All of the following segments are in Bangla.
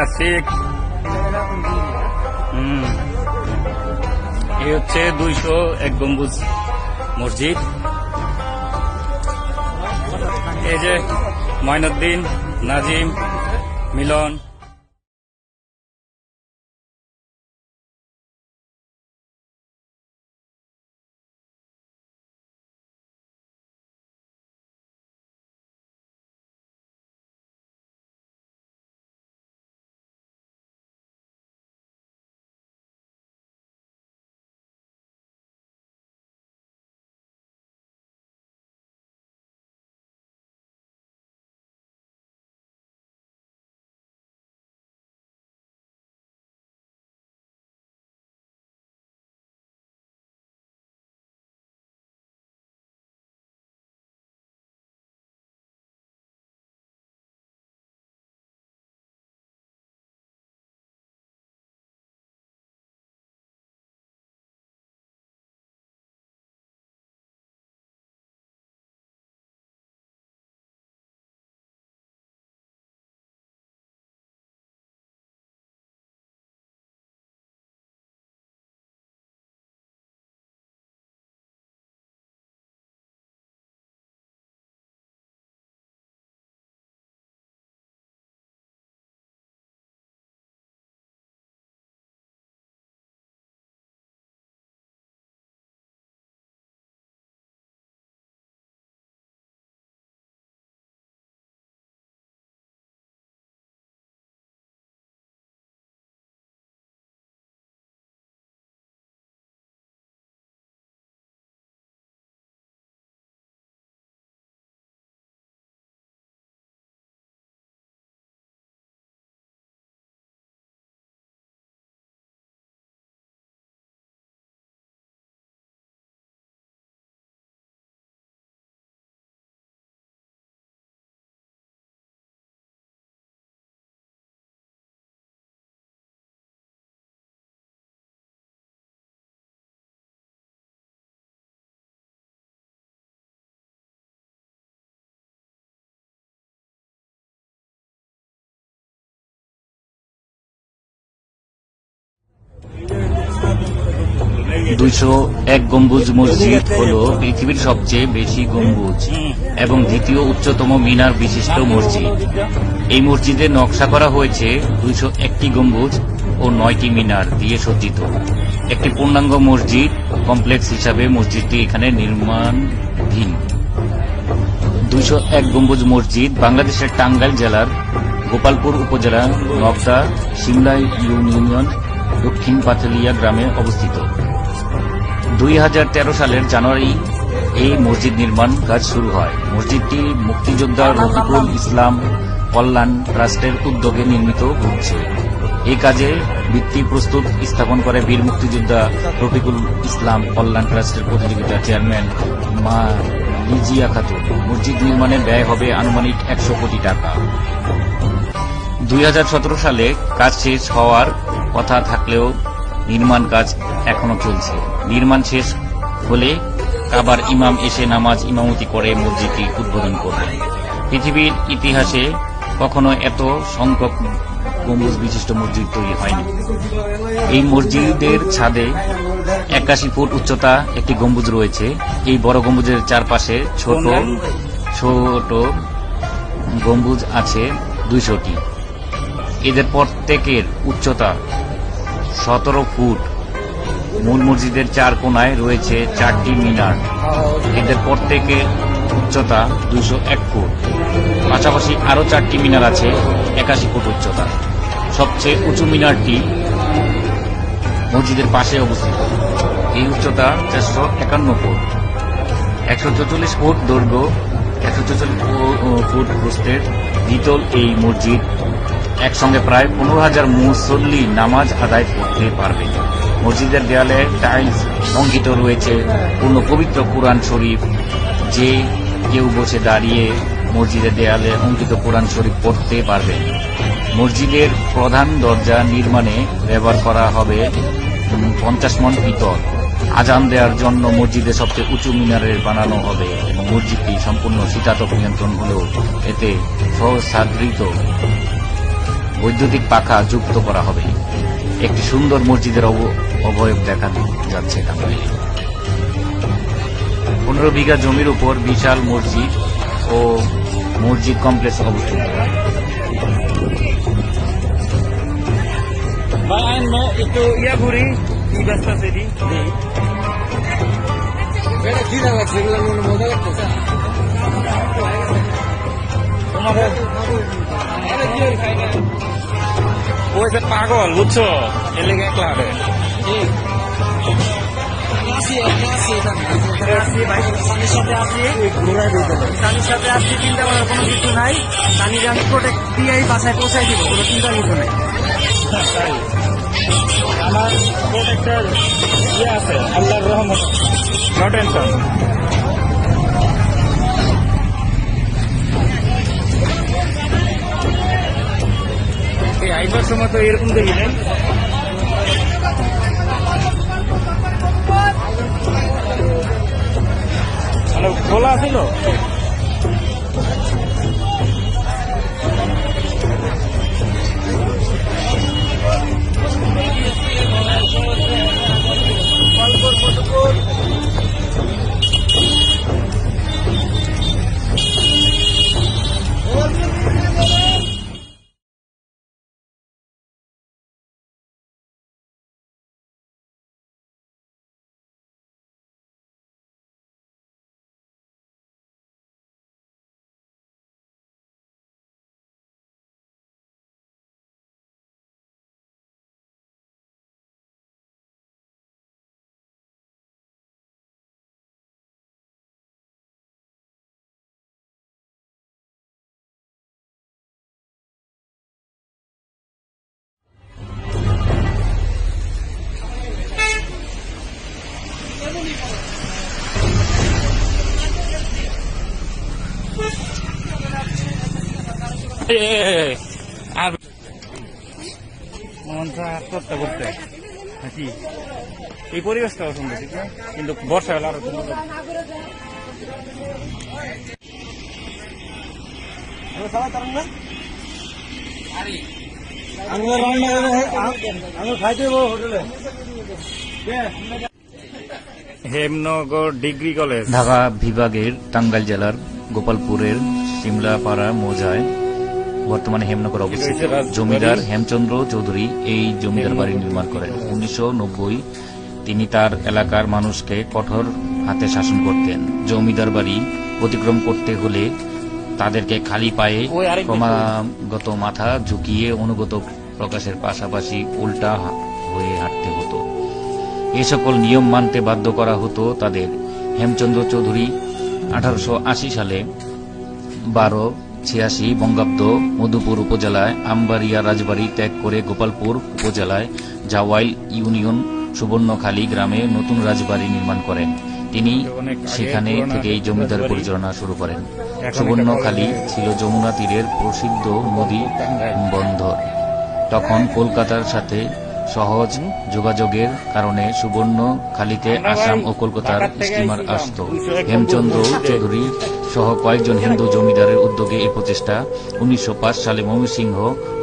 আশিক। এই হচ্ছে 201 গম্বুজ মসজিদ। এই যে মঈনুদ্দিন, নাজিম, মিলন। দুইশো এক গম্বুজ মসজিদ হল পৃথিবীর সবচেয়ে বেশি গম্বুজ এবং দ্বিতীয় উচ্চতম মিনার বিশিষ্ট মসজিদ। এই মসজিদের নকশা করা হয়েছে 201টি গম্বুজ ও 9টি মিনার দিয়ে সজ্জিত। একটি পূর্ণাঙ্গ মসজিদ কমপ্লেক্স হিসাবে মসজিদটি এখানে নির্মাণাধীন। 201 গম্বুজ মসজিদ বাংলাদেশের টাঙ্গাইল জেলার গোপালপুর উপজেলা নগদা সিমলা ইউনিয়ন দক্ষিণ পাথালিয়া গ্রামে অবস্থিত। 2013 সালের জানুয়ারি এই মসজিদ নির্মাণ কাজ শুরু হয়। মসজিদটি মুক্তিযোদ্ধা রফিকুল ইসলাম কল্যাণ ট্রাস্টের উদ্যোগে নির্মিত হচ্ছে। এই কাজে ভিত্তি প্রস্তুত স্থাপন করে বীর মুক্তিযোদ্ধা রফিকুল ইসলাম কল্যাণ ট্রাস্টের প্রতিযোগিতা চেয়ারম্যান মা লিজিয়া খাতুন। মসজিদ নির্মাণে ব্যয় হবে আনুমানিক 100 কোটি টাকা। 2017 সালে কাজ শেষ হওয়ার কথা থাকলেও নির্মাণ কাজ এখনো চলছে। নির্মাণ শেষ হলে কাবার ইমাম এসে নামাজ ইমামতি করে মসজিদটি উদ্বোধন করবেন। পৃথিবীর ইতিহাসে কখনো এত সংখ্যক গম্বুজ বিশিষ্ট মসজিদ তৈরি হয়নি। এই মসজিদের ছাদে 81 ফুট উচ্চতা একটি গম্বুজ রয়েছে। এই বড় গম্বুজের চারপাশে ছোট ছোট গম্বুজ আছে 200টি। এদের প্রত্যেকের উচ্চতা 17 ফুট। মূল মসজিদের 4 কোণায় রয়েছে 4টি মিনার। এদের প্রত্যেকের উচ্চতা 201 ফুট। পাশাপাশি আরো 4টি মিনার আছে 81 ফুট উচ্চতা। সবচেয়ে উঁচু মিনারটি মসজিদের পাশে অবস্থিত। এই উচ্চতা 451 ফুট। 144 ফুট দৈর্ঘ্য, 144 ফুট প্রস্থের দ্বিতল এই মসজিদ একসঙ্গে প্রায় 15,000 মুসল্লি নামাজ আদায় করতে পারবে। মসজিদের দেয়ালে টাইলস অঙ্কিত রয়েছে পূর্ণ পবিত্র কুরআন শরীফ। যে কেউ বসে দাঁড়িয়ে মসজিদের দেয়ালে অঙ্কিত কুরআন শরীফ পড়তে পারবে। মসজিদের প্রধান দরজা নির্মাণে ব্যবহার করা হবে 50 মণ পিতল। আজান দেওয়ার জন্য মসজিদের সবচেয়ে উঁচু মিনারের বানানো হবে এবং মসজিদটি সম্পূর্ণ শীতাতপ নিয়ন্ত্রণ হলেও এতে স্বসাদৃত বৈদ্যুতিক পাখা যুক্ত করা হবে। একটি সুন্দর মসজিদের অবয়ব দেখা যাচ্ছে টাঙ্গাইলে। 15 বিঘা জমির উপর বিশাল মসজিদ ও মসজিদ কমপ্লেক্স অবস্থিত। একটু ইয়া ঘুরি কি ব্যস্ত আছে ওই যে পাগল বুঝছো এর লেগে একলা হবে স্বামীর সাথে আসছি, চিন্তা করার কোনো কিছু নাই। স্বামীকে আমি প্রোটেক্ট দিয়েই বাসায় পৌঁছাই দিব, কোনো চিন্তার কিছু নেই। আমার প্রোটেক্টর ইয়ে আছে, আল্লাহর রহমত, নো টেনশন। এই আইবার সময় তো এরকম দেখিলেন, মানে খোলা ছিল। আর মনটা আত্মহত্যা করতে নাকি এই পরিবেশটা সুন্দর, ঠিক না? কিন্তু বর্ষা হলে আরো সুন্দর। হেমনগর ডিগ্রি কলেজ ঢাকা বিভাগের টাঙ্গাইল জেলার গোপালপুরের শিমলাপাড়া মৌজায় বর্তমানে হেমনগর অবস্থিত। জমিদার হেমচন্দ্র চৌধুরী এই জমিদার বাড়ি নির্মাণ করেন। 1990 তিনি তার এলাকার মানুষকে কঠোর হাতে শাসন করতেন। জমিদার বাড়ি অতিক্রম করতে হলে তাদেরকে খালি পায়ে ক্রমাগত মাথা ঝুঁকিয়ে অনুগত প্রকাশের পাশাপাশি উল্টা হয়ে হাঁটতে হতো। এ সকল নিয়ম মানতে বাধ্য করা হতো তাদের। হেমচন্দ্র চৌধুরী 1880 সালে 1286 বঙ্গাব্দ মধুপুর উপজেলায় আমবাড়িয়া রাজবাড়ি ত্যাগ করে গোপালপুর উপজেলায় জাওয়াইল ইউনিয়ন সুবর্ণখালী গ্রামে নতুন রাজবাড়ি নির্মাণ করেন। তিনি সেখানে থেকেই জমিদার পরিচালনা শুরু করেন। সুবর্ণখালী ছিল যমুনা তীরের প্রসিদ্ধ নদী বন্দর। তখন কলকাতার সাথে সহজ যোগাযোগের কারণে সুবর্ণখালীতে আসাম ও কলকাতার স্টিমার আসত। হেমচন্দ্র চৌধুরী সহ কয়েকজন হিন্দু জমিদারের উদ্যোগে এই প্রচেষ্টা 1905 সালে ময়মনসিংহ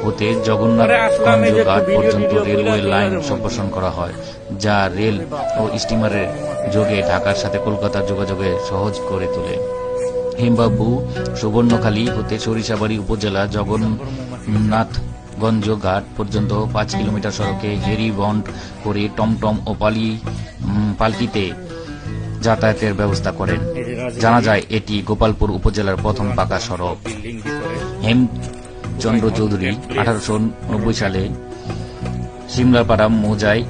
হতে জগন্নাথগঞ্জ ঘাট পর্যন্ত রেলওয়ে লাইন সম্প্রসারণ করা হয়, যা রেল ও স্টিমারের যোগে ঢাকার সাথে কলকাতার যোগাযোগে সহজ করে তোলে। হেমবাবু সুবর্ণখালী হতে সরিষাবাড়ি উপজেলা জগন্নাথগঞ্জ ঘাট পর্যন্ত 5 কিলোমিটার সড়কে হেরি বন্ড করে টমটম ও পালকিতে যাতায়াতের ব্যবস্থা করেন। জানা যায় এটি গোপালপুর উপজেলার প্রথম পাকা সড়ক। হেমচন্দ্র চৌধুরী 1890 সালে শিমলাপাড়া মৌজায়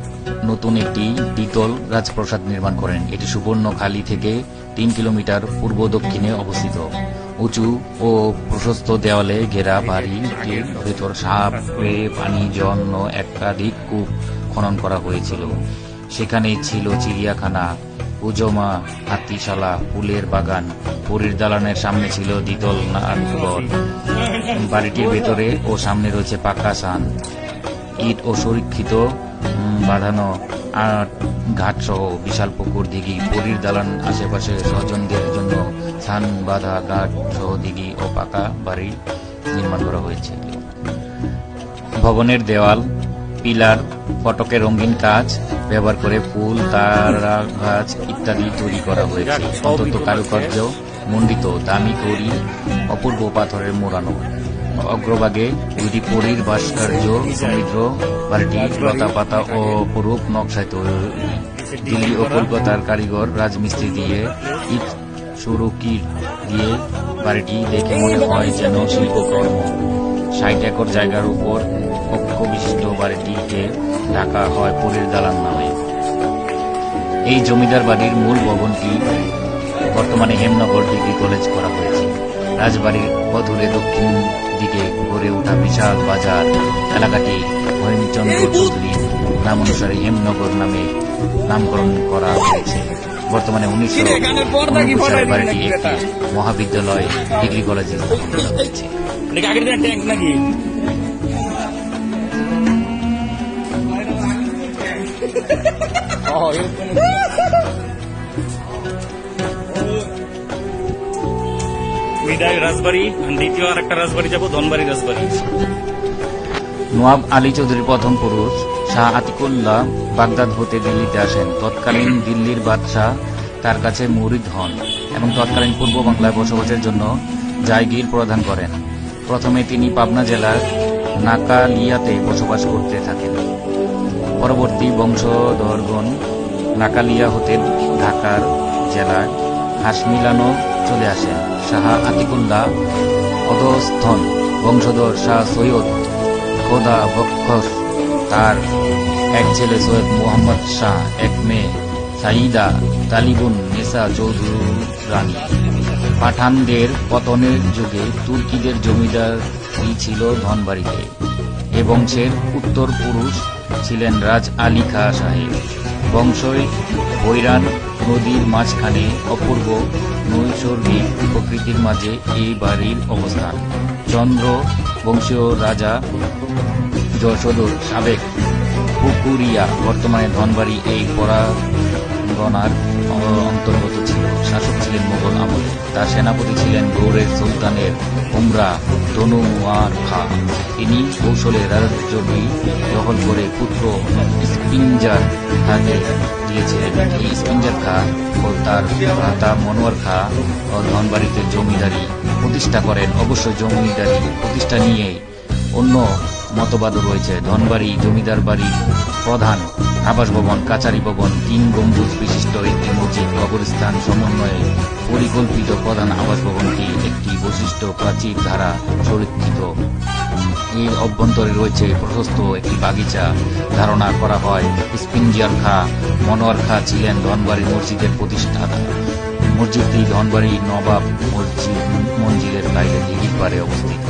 নতুন একটি দ্বিতল রাজপ্রাসাদ নির্মাণ করেন। এটি সুবর্ণখালী থেকে 3 কিলোমিটার পূর্ব দক্ষিণে অবস্থিত। উঁচু ও প্রশস্ত দেওয়ালে ঘেরা বাড়িটির ভেতর সাপ, পানি জন্য একাধিক কূপ খনন করা হয়েছিল। সেখানে ছিল চিড়িয়াখানা, পুজোমা, হাতিশালা, ফুলের বাগান। পুরীর দালানের সামনে ছিল দ্বিতল নাটঘর। বাড়িটির ভেতরে ও সামনে রয়েছে পাকা সান, ইট ও সুরক্ষিত বাঁধানো ঘাট সহ বিশাল পুকুর, দিঘি। পুরীর দালান আশেপাশে স্বজনদের জন্য ছান বাঁধা ঘাট সহ দিঘি ও পাকা বাড়ি নির্মাণ করা হয়েছে। ভবনের দেওয়াল, পিলার, ফটকে রঙিন কাজ ব্যবহার করে ফুল, তারা গাছ ইত্যাদি তৈরি করা হয়েছে। অত্যন্ত কারুকার্য মণ্ডিত দামি কড়ি, অপূর্ব পাথরের মোড়ানো। অগ্রভাগে দুটি পরীর ভাস্কর্য সমৃদ্ধ বাড়িটি লতা পাতা ও অপরূপ নকশায় তৈরি। দিল্লি ও কলকাতার কারিগর রাজমিস্ত্রি দিয়ে ইট সুরকি দিয়ে বাড়িটি দেখে মনে হয় যেন শিল্পকর্ম। 60 একর জায়গার উপর কক্ষ বিশিষ্ট বাড়িটিকে ঢাকা হয় পরীর দালান নামে। এই জমিদার বাড়ির মূল ভবনটি বর্তমানে হেমনগর ডিগ্রি কলেজ করা হয়েছে। রাজবাড়ির অদূরে দক্ষিণ দিকে গড়ে ওঠা বিশাল বাজার এলাকাটি হেমচন্দ্র চৌধুরীর নামানুসারে হেমনগর নামে নামকরণ করা হয়েছে। বর্তমানে 1999 সালে বাড়িটি একটি মহাবিদ্যালয় ডিগ্রি কলেজে স্থাপন করা হয়েছে। ট্যাঙ্ক নাকি বিদায় রাজবাড়ি, দ্বিতীয় আর একটা রাজবাড়ি যাবো, ধনবাড়ি রাজবাড়ি। নওয়াব আলী চৌধুরীর প্রথম পুরুষ শাহ আতিকুল্লাহ বাগদাদ হতে দিল্লিতে আসেন। তৎকালীন দিল্লির বাদশাহ তার কাছে মুরিদ হন এবং তৎকালীন পূর্ব বাংলায় বসবাসের জন্য জায়গির প্রদান করেন। প্রথমে তিনি পাবনা জেলার নাকালিয়াতে বসবাস করতে থাকেন। পরবর্তী বংশধরগণ নাকালিয়া হতে ঢাকার জেলায় হাসমিলানো চলে আসেন। শাহ আতিকুল্লাহ অধস্থন বংশধর শাহ সৈয়দ খোদা বক্ষস, তার এক ছেলে সৈয়দ মোহাম্মদ শাহ, এক মেয়ে সাইদা তালিবুন নেসা চৌধুরানী। পাঠানদের পতনের যুগে তুর্কিদের জমিদারি ছিল ধনবাড়িতে। এ বংশের উত্তর পুরুষ ছিলেন রাজ আলী খাঁ সাহেব। বংশই বৈরান নদীর মাঝখানে অপূর্ব নৈসর্গিক প্রকৃতির মাঝে এই বাড়ির অবস্থান। চন্দ্র বংশীয় রাজা যশোদর সাবেক পুকুরিয়া বর্তমানে ধনবাড়ি এই পরাগণার অন্তর্গত ছিল। শাসক ছিলেন মোগল আমলে। তার সেনাপতি ছিলেন গৌড়ের সুলতানের উমরা তনুয়ার খাঁ। তিনি কৌশলে রাজ্যটি দখল করে পুত্র স্পিঞ্জার খাঁকে দিয়েছিলেন। এই স্পিঞ্জার খাঁ ও তার ভ্রাতা মনোয়ার খাঁ ও ধনবাড়িতে জমিদারি প্রতিষ্ঠা করেন। অবশ্য জমিদারি প্রতিষ্ঠা নিয়ে অন্য মতবাদও রয়েছে। ধনবাড়ি জমিদার বাড়ির প্রধান আবাস ভবন, কাচারি ভবন, 3 গম্বুজ বিশিষ্ট একটি মসজিদ, কবরস্থান সমন্বয়ে পরিকল্পিত প্রধান আবাস ভবনটি একটি বৈশিষ্ট্য প্রাচীর দ্বারা সুরক্ষিত। এর অভ্যন্তরে রয়েছে প্রশস্ত একটি বাগিচা। ধারণা করা হয় স্পিঞ্জার খাঁ মনোয়ার খাঁ ছিলেন ধনবাড়ি মসজিদের প্রতিষ্ঠাতা। মসজিদটি ধনবাড়ি নবাব মঞ্জিলের বাইরে দিঘির পাড়ে অবস্থিত।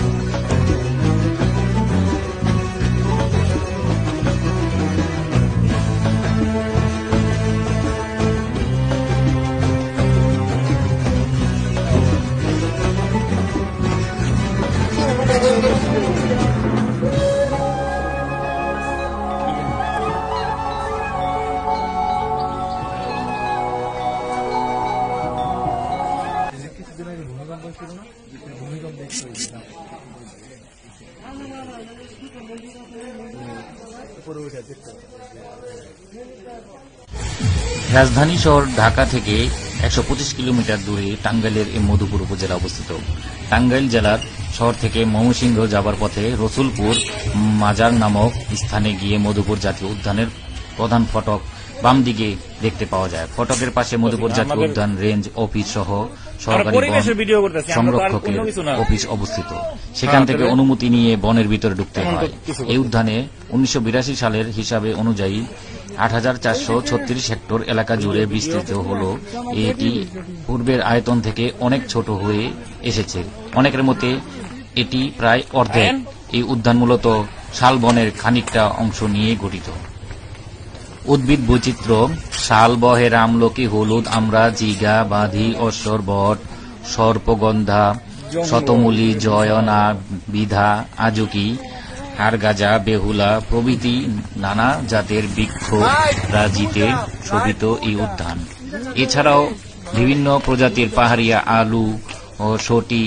রাজধানী শহর ঢাকা থেকে 125 কিলোমিটার দূরে টাঙ্গাইলের এই মধুপুর উপজেলা অবস্থিত। টাঙ্গাইল জেলার শহর থেকে ময়মনসিংহ যাবার পথে রসুলপুর মাজার নামক স্থানে গিয়ে মধুপুর জাতীয় উদ্যানের প্রধান ফটক বাম দিকে দেখতে পাওয়া যায়। ফটকের পাশে মধুপুর জাতীয় উদ্যান রেঞ্জ অফিস সহ সরকারি বন সংরক্ষকের অফিস অবস্থিত। সেখান থেকে অনুমতি নিয়ে বনের ভিতরে ঢুকতে হয়। এই উদ্যানে 1982 সালের হিসাবে অনুযায়ী 8,436 হেক্টর এলাকা জুড়ে বিস্তৃত হলো। এটি পূর্বের আয়তন থেকে অনেক ছোট হয়ে এসেছে। অনেকের মতে এটি প্রায় অর্ধেক। এই উদ্যান মূলত শাল বনের খানিকটা অংশ নিয়ে গঠিত। উদ্ভিদ বৈচিত্র্য শাল, বহের, আমলকি, হলুদ, আমড়া, জিগা, বাঁধি, অশ্বর, বট, সর্পগন্ধা, শতমূলী, জয়না, বিধা, আজকি, হাড়গাজা, বেহুলা প্রভৃতি নানা জাতের বৃক্ষ রাজিতে শোভিত এই উদ্যান। এছাড়াও বিভিন্ন প্রজাতির পাহাড়িয়া, আলু ও সটি,